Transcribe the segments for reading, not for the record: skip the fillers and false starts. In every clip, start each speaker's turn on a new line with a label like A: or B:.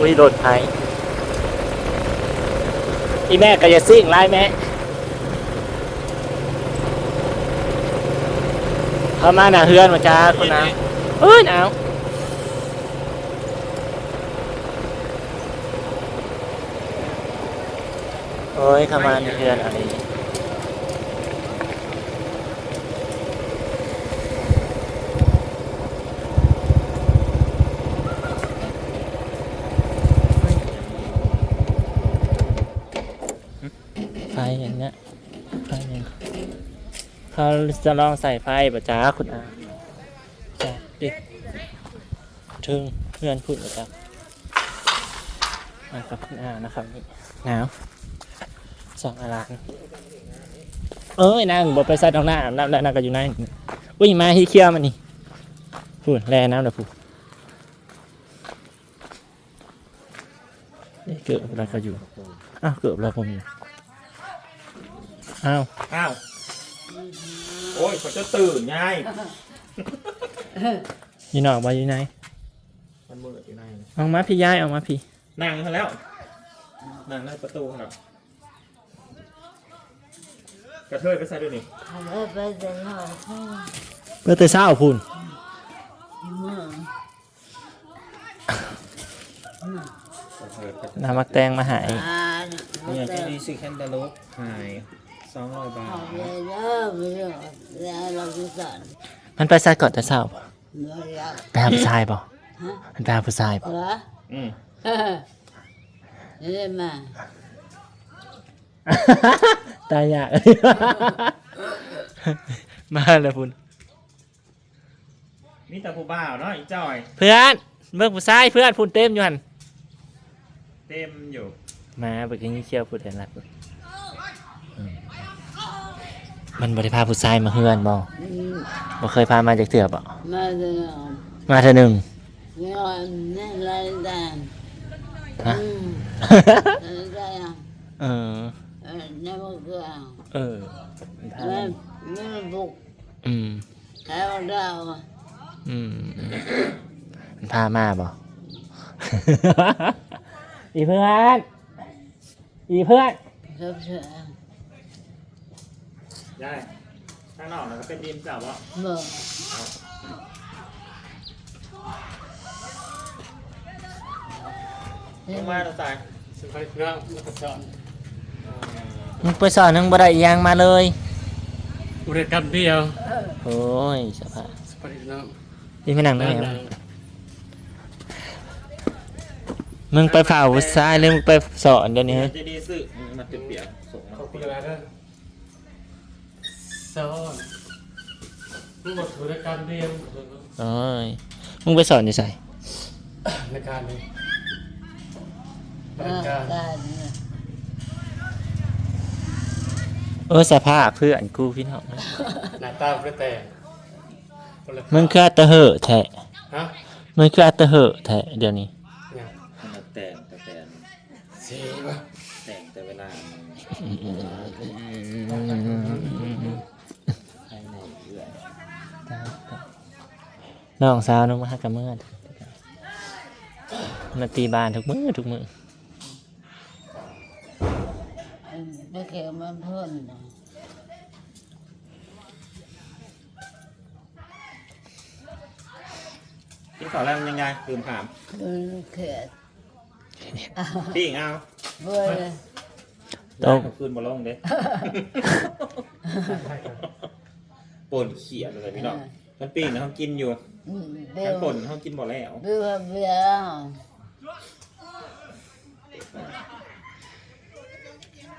A: อุ้ยโดนไทยอีแม่ก็จะซิ่งไล่แม่เข้ามาหน้าเฮือนมาจ้าคนน้ำเอ้ยหนาวโอ้ยเข้ามาหน้าเฮือนอะไรไฟอย่างเงี้ยไฟอย่างเขาจะลองใส่ไฟป่ะจ้าคุณอาจ้าดิถึงเพื่อนพูดป่ะจ้ามากับคุณอานะครับนี่หนาวสองอาลานเอ้ยนางบอกไปใส่ตรงหน้าน้ำก็อยู่ในอุ้ยมาที่เคี้ยวมันนี่พูดแลน้ำเดี๋ยวพูดเกือบเราก็อยู่อ้าวเกือบเราผมอยู่อ้าว
B: โอ้ยเขาจะตื่นไง
A: ยีนอกมาอยู่ไหน
B: มันมืดอยู่ไหน
A: ออกมาพี่ย้ายออกมาพี่
B: นั่งเขาแล้วนั่งในประตูครับกระเทยไปใส่ด้วยนี่
A: เพื่อเตะเศร้าพูนน้ำมักแตงมาหาย
B: เนี่ยจะดีสิแคนตาลูปหาย200 บาท
A: มันไปใส่ก่อนแต่เศร้าป่ะไปหาผู้ชายป่ะมันไปหาผู้ชายป่ะ
C: นี่มา
A: ตายยากมาเลยพูน
B: นี่แต่ผู้บ่าวเนาะอีจ้อย
A: เพื่อนเมื่อผู้ชายเพื่อนพูนเต็มอยู่หัน
B: เต็มอยู่
A: มาไปกินเชี่ยวพูดแทนรักมันบริพาผู้ชายมาเฮือนบ่เคยพามาจากเถื่อบ่มาเถอะหนึ่งฮะ
C: ไม่บุกแล้วดาว
A: มันพามาบ่อีเพื่อน
B: ได้ข้างนอกมันก็เป็นดินจับวะลงมาเราตายสุดท้ายเรื่องมันก็สอน
A: มึงไปสอนนึงบ่ได้ยังมาเลย
B: อุเรกันเดียว
A: โอ้ยสภาพนี่ไม่นั่งได้ไหมมึงไปเผาซ้ายหรือมึงไปสอนเดี๋ยวนี้
B: จะดีสึมันเปียกส่งมาเปียกแล้วสอนมึงบอกอุเรกันเดียว
A: โอ้ยมึงไปสอนจะใส่
B: ในการนี้
A: สภาพเพื่อนกูพี่น้อง
B: หน้าตาเพื่อแต่
A: มึงคืออัตเหอะแท้มึงคืออัตเหอะแท้เดี๋ยวนี้
B: แต่งสีป่ะแต่งแต่เวลา
A: น้องสาวน้องมาหากันเมื่อมาตีบานทุกมื้อ
C: ไม่เกี่ยวมันเพื่อน
B: กินข้าวแล้วมันยังไงลืมถาม
C: เขียด
B: พี่เอา
C: เบื่อเลย
B: ต้องคืนมาลงเด้ป่นเขียดเลยพี่น้องมันปีกนะเขากินอยู่มันป่นเขากินบ่แล้ว
C: เบื่อ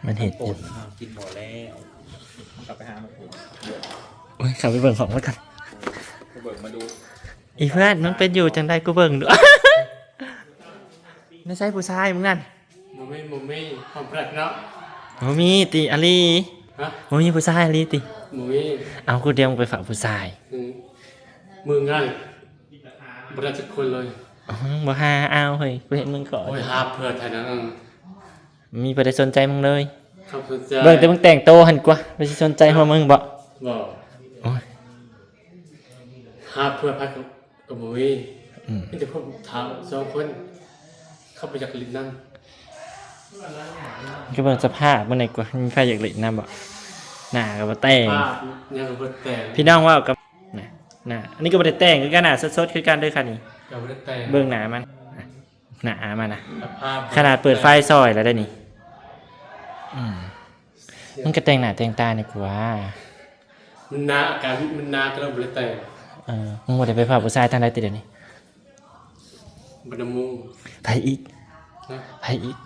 A: มันเห็ด
B: ป่นกินบ่แล้วกลับไปหามันป่น
A: โอ้ยขับไปเบิ่งของมันกัน
B: ไปเบิ่งมาดู
A: อีเพื่อนมันเป็นอยู่จังได้กูเบิ่งดูไม่ใช่ผู้ชายมึงนั่น
B: มุมมี่ความแปลกเนาะ
A: โมมีติอาลีโมมีผู้ชายอาลีติ
B: มุมมี่
A: เอากูเดียวไปฝากผู้ชาย
B: มือง่ายบริจักคนเลย
A: บ่หาเอาเฮ้ยกูเห็นมึงก่อน
B: โอ้ยหาเพื่อไทยนั้น
A: มีประเด็นสนใจมึงเลย
B: สนใจ
A: เบิ่งแต่มึงแต่งโตหันกว่าไปสนใจหัวมึงบ่
B: โอ้ยหาเพื่อพักกับมุ้ยนี่จะพบถาม2 คน
D: เข้าไปจากลิ้นนั่ง
A: ก็เบิ่งสภาพเมื่อไหร่กว่ามีใครอยากเล่นน้ำบ่หน้าก็บ่แต่ง
D: ป้ายังกับแต่
A: พี่น้องว่ากับหน้าอันนี้ก็บ่ได้แต่งคือกันหน้าสดๆคือกันเด้อค่ะนี่
D: ยังไม่ได้แต่ง
A: เบิ่งหน้ามันหน้ามันนะ
D: ภาพ
A: ขนาดเปิดไฟซอยแล้วได้นี่มันก็แต่งหน้าแต่งตานี่กว่า
D: มันนาอาการมันนาก็เริ่มไม่ได้แต่ง
A: มึงบ่ได้ไปพาผู้ชายทางใดติเดี๋ยวนี้
D: บันมุง
A: ไปอีก
D: นะ
A: ไปอีก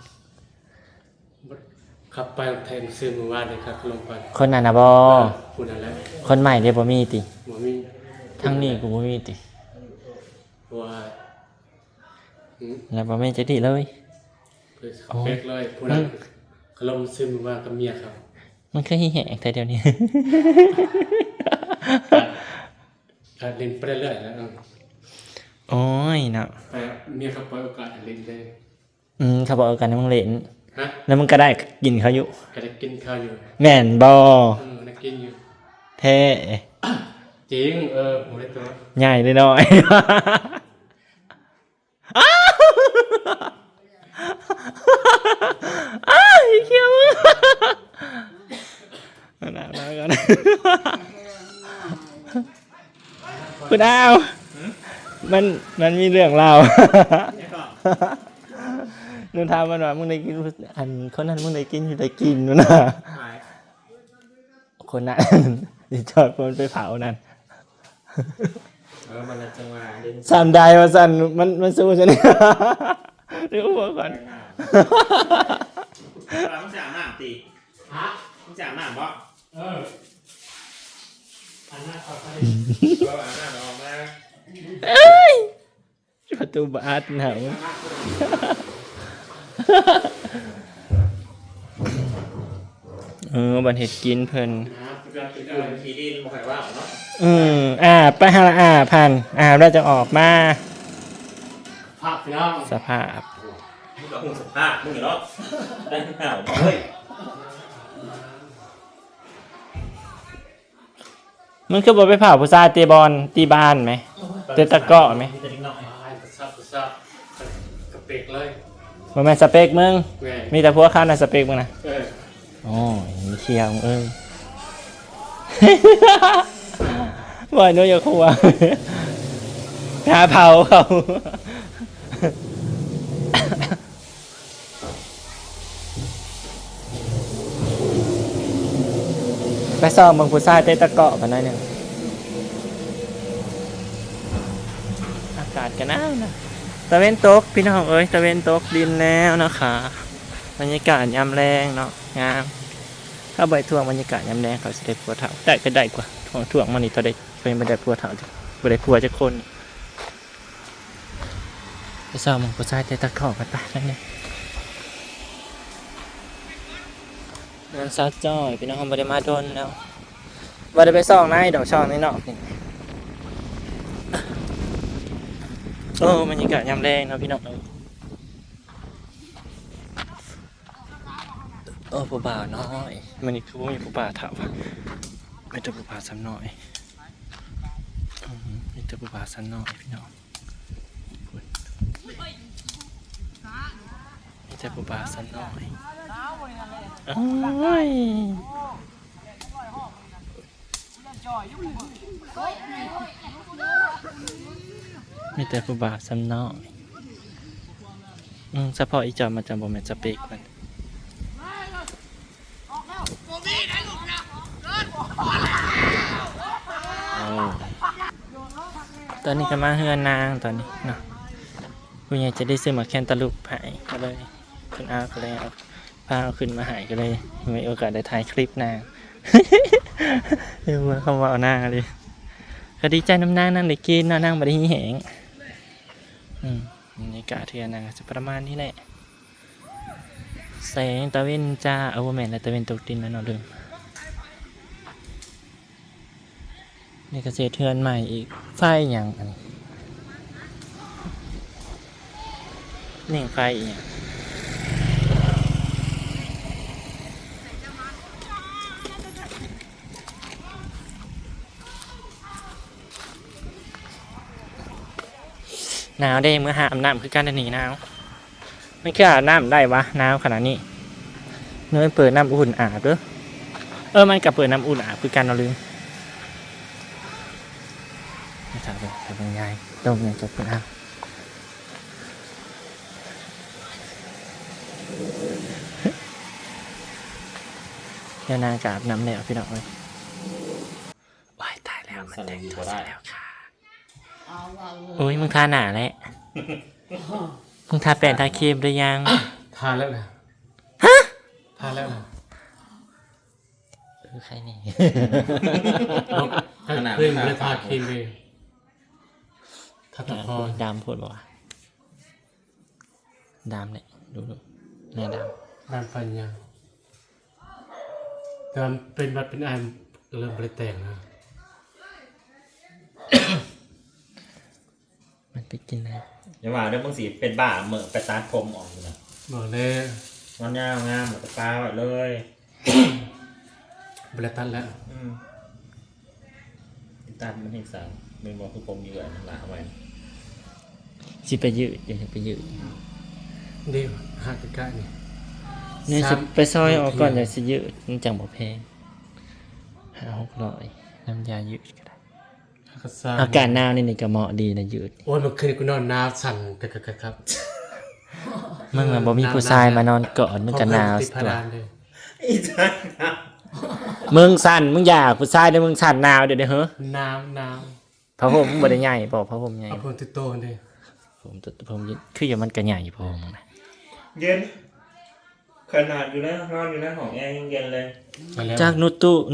D: ขับไปแทนซื้อมือว่าเลยครับลงไป
A: คนนั้นน่ะบ่
D: พูดอะไร
A: คนใหม่เด้บ่มีติ
D: หมอมี
A: ทั้งนี้กูบ่มีติ
D: ว่า
A: แล้วบ่แม่นจักดิเลย
D: เพื่อสเปกเลยพูดอะไรเขาลงซื้อมือว่ากับเมียครับ
A: มันคือหิแหงแต่เดี๋ยวนี้
D: การเล่นไปเรื่อยๆแล้ว
A: โอ้ยเนาะ
D: ไปเมียเขาเปิดโอกาสให้เล่นได้
A: เขาบอกเอากันให้มึงเล่น
D: ฮะ
A: แล้วมึงก็ได้กินเขาอยู่
D: ก็ได้กินข้าวอยู่
A: แม่นบ่
D: ได้กินอยู่
A: แท้
D: จริงผมได้ตัว
A: ใหญ่เลยน้อย อ้าวเขี้ยวมึงน่าก่อนคุณอ้าวมันมีเรื่องเล่าหนูถามมันว่ามึงได้กินอันคนนั้นมึงได้กินอยู่ได้กินนู่นน่ะคนนั้นดิจอดคนไปเผานั่น
B: มันละจังหวะเล่น
A: สั่นได้ว่าสั่นมันสู้ฉันเนี่ยเดี๋ยวหัวก่อน
B: มึงจะอาบน้ำตีมึงจะอาบน้ำบ่
D: อันนั้นเขาไป
B: เราอาบน้ำออกมา
A: เอ้ยประตูบาดหนาวบันเห็ดกินเพิ่น
B: คุณทีดินบอกให้ว่าเนาะ
A: ไปหาละพันเราจะออกมา
D: ภาพพี่น้อง
A: สภาพ
B: มึงกับมึงสภาพมึงเนาะได้หนาวเฮ้ย
A: มันคือบ่ไปเผาผู้ชายตีบอลตีบ้านไหมเตะตะกร้อไหม
B: มีแต่นิดหน่อย
D: ประสาทกระเปกเลย
A: บ่แม่นสเปกมึง
D: แม่
A: มีแต่พวกข้าวในสเปกมึงนะ
D: เออ
A: โอ้ยมีเชียงเอ้ย บ่อยนู้อย่าคัวหาเผาเขาไปซ้อมเมืองผู้ชายเตะตะเกาะกันหน่อยหนึงอากาศกันหนาวนะตะเวนตกพี่น้องเอ้ยตะเวนตกดินแล้วนะคะบรรยากาศยามแรงเนาะงามถ้าใบท่วงบรรยากาศยามแรงเขาจะได้พัวเถาได้ก็ได้กว่าท่วงมันนี่ตอนได้เป็นไม่ได้พัวเถาไม่ได้พัวจะคนไปซ้อมเมืองผู้ชายเตะตะเกาะกันไปนั่นเองนอนซัดจ้อยพี่น้องไม่ได้มาโดนแล้วว่าได้ไปซ่องในดอกช่องในนอกนี่บรรยากาศยามแรงเนาะพี่น้องผู้บ่าวน้อยมันนี่คือว่ามีผู้บ่าวถามว่าไม่จะผู้บ่าวซ้ำน้อยมีแต่ผู้บ่าวซ้ำน้อยพี่น้องมีแต่ผู้บ่าวซ้ำน้อยโอ้ยมีแต่ผู้บ่าวซ้ำน้อยเฉพาะอีจอมมันจะบ่แม่นสเปกมันตอนนี้ก็มาเฮือนนางตอนนี้เนาะผู้ใหญ่จะได้ซื้อมาแคนตาลูปใหายก็เลยคุณอาก็เลยเอาพาเอาขึ้นมาใหายก็เลยมีโอกาสได้ถ่ายคลิปนาง เรียกว่าคำว่าเอานางเลยก็ดีใจน้ำนางนั่งได้กินนางบ่ได้หิแหงบรรยากาศเทือนนางก็จะประมาณนี้แหละแสงตะเวนจ้าเอาแม่นและตะเวนตกดินแล้วเนาะลืมนี่ก็เสียเทือนใหม่อีกไฟอย่างอันนี่ไฟอีกอย่างหนาวเด้เมื่อหาอาบน้ำคือการหนีหนาว ไม่แค่อาบน้ำได้วะน้ำขนาดนี้เนื้อเปิดน้ำอุ่นอาบเด้อมันกับเปิดน้ำอุ่นอาบคือการเราลืมไม่ถามเลยเป็นยังไงต้องยังจบกันอ่ะเดี๋ยวนางกอาบน้ำแล้วพี่น้องเลยว้ายตายแล้วมันแต่งตัวเสร็จแล้วค่ะ
C: เอามา
A: โอ้ยมึงทาหนาแล้วมึงทาแป้งทาครีมหรือยัง
D: ทานแล้วนะทานแล้วนะ
A: คือใครนี่
D: ก็ขึ้นเลยทาครีมเลยทาตะพอ
A: ดำพูดบอกว่าดำเนี่ยดูหน้าด
D: น้ำฟันยางแต่มันเป็นบัดเป็นไอเริ่มบริแต่งนะ
A: ำมันไปกินอะไร
B: อย่าว่าเดี๋ยวมึงสิเป็นบ้าเหมือไปตัดผมออกอยู่นะ
D: บอกเลย
B: มันยาวงามแบบปลาไว้เลย
D: บริตันแล้ว
B: ตัดมันให้สาวเป็นบอกคือผมอยู่อันนั้นหลาไว้
A: สิไปยืดเดี๋ยวจะไปยืด
D: ดีหักใกล้ๆนี่
A: เนี่ยสิไปซอยออกก่อนเดี๋ยวสิยืดมันจังบ่แพง500-600น้ำยายืดก็ได้
D: หักกระซ่า
A: อากาศหนาวนี่ก็เหมาะดีนะยืด
D: โอ้ยเมื่อคืนกูนอนหนาวสั่นครับ
A: มึงอะบ่มีผู้ชายมานอนกอดมึงก็หนาว
D: ติดพ
A: ตัว
D: ดานเลย
B: อีจังครับ
A: มึงสั่นมึงอยากผู้ชายเด้อมึงสั่นหนาวเดี๋ยวเฮ้อ
D: หนาว
A: พระผมบ่ได้ใหญ่บอกพระผมใหญ่
D: เอาพนติโตนดิ
A: ผมคืออย่างมันก็ใหญ่พอมึงนะ
B: เย็นขนาดอยู่นะนอนอยู่นะของแอร์ยังเย็นเลย
D: ไปแล้ว
A: จาก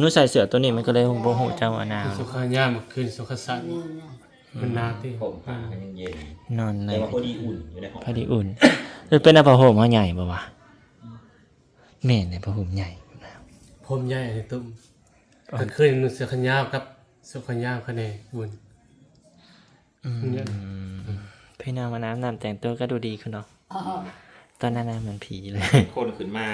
A: นุใส่เสื้อตัวนี้มันก็เลยบ่ฮู้เจ้าว่าหนาว
D: สุขาย่าเมื่อคืนสุขสันต์มันหนาวที่
B: ผมผ่ากันยังเย็น
A: นอนใน
B: แต่ว่าพอดีอุ่นอยู่ในห้อง
A: พอดีอุ่นคือเป็นผ้าห่มเขาใหญ่บ่วะแม่นในผ้าห่มใหญ่
D: ผมใหญ่ไอ้ตุ้มกลางคืนนุ่งเสื้อขนยาวครับสุขยาวคะแนนบุญเนี่ย
A: พี่น้องมาน้ำแต่งตัวก็ดูดีขึ้นเนาะตอนนั้นเหมือนผีเลย
B: คนขึ้นมา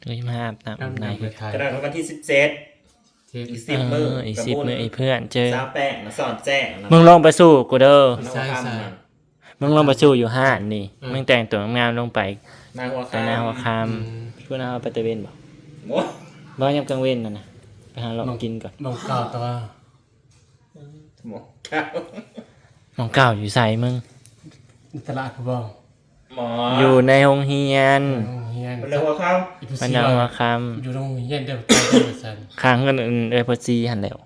A: เลยมาอาบน้ำ
D: น้ำ
A: ใน
D: ใน
A: คือ
D: ไทย
B: กระดาษวันที่17
D: เจ็ด
B: อีก10 มื้อ
A: อีก10 มื้อไอ้เพื่อนเจอ
B: สาวแป้งมาสอนแจ้งนะ
A: มึงลองไปสู้กูเด้อ
D: ใช่ใช่
A: มึงลองไปสู้อยู่ห้านนี่มึงแต่งตัวงามลงไป
B: นางหัว
A: ไปหน้าหัวคำพูดหน้าไปตะเวนบ่
B: โอ้ย
A: บ้านยามกลางเว้นนั่นนะไปหาเรากินก่อน
D: มองเก่าแต่ว่า
B: หมอข้าว
A: น้องเก่าอยู่ใส่มึง
D: ตลาดกูบอก
B: หมอ
A: อยู่ในโรงเรียน
D: โรงเรียน
B: เป็นเรื่องหัวข้าว
A: ไปหน้าหัวค
D: อยู่โรงเรียนเดียวกันเดียวกัน
A: ำค้างเงินพอซีหันแล้ว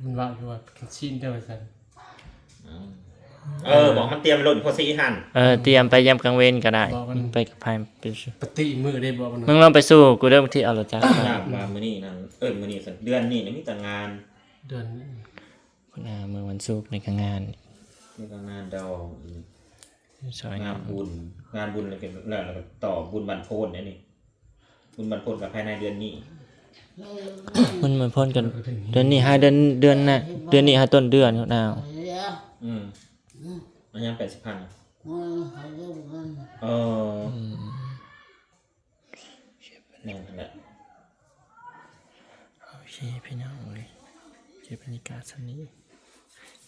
D: มันว่าอยู่ว่ากินชิ้นเดียวกัน
B: บอกมันเตรียมหล่นพอซีหัน
A: เตรียมไปยามกลางเว้นก็ได้ไปกับพายไปสู้
D: ปฏิมือได้บอกมัน
A: มึงลองไปสู้กูเริ่มที่เอารถจักร
B: ยากมามื้อนี้นะมื้อนี้สักเดือนนี้นะมีแต่งาน
D: เดือน
A: คุณอาเมื่อวันศุกร์ในงาน
B: มีแต่งานดองอีก
A: ซอย
B: งานบุญอะไรกันแล้วก็ต่อบุญบรรพตเนี่ยนี่บุญบรรพตกับภายในเดือนนี้
A: มันเหมือนพ่นกันเดือนนี้5เดือนน่ะเดือนนี้5ต้นเดือนคุณอา
B: มันยัง80,000นั่นแหละ
A: โอเคพี่น้องเลยเก็บบรรยากาศสักนี้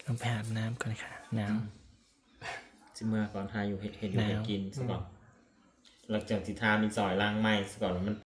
A: ลองไปอาบน้ำก่อนค่ะหนาว
B: สิเมื่อก่อนทาอยู่เห็ดอยู่เห็ดกินซะก่อนหลังจากที่ทามีซอยล้างไม้ซะก่อนมัน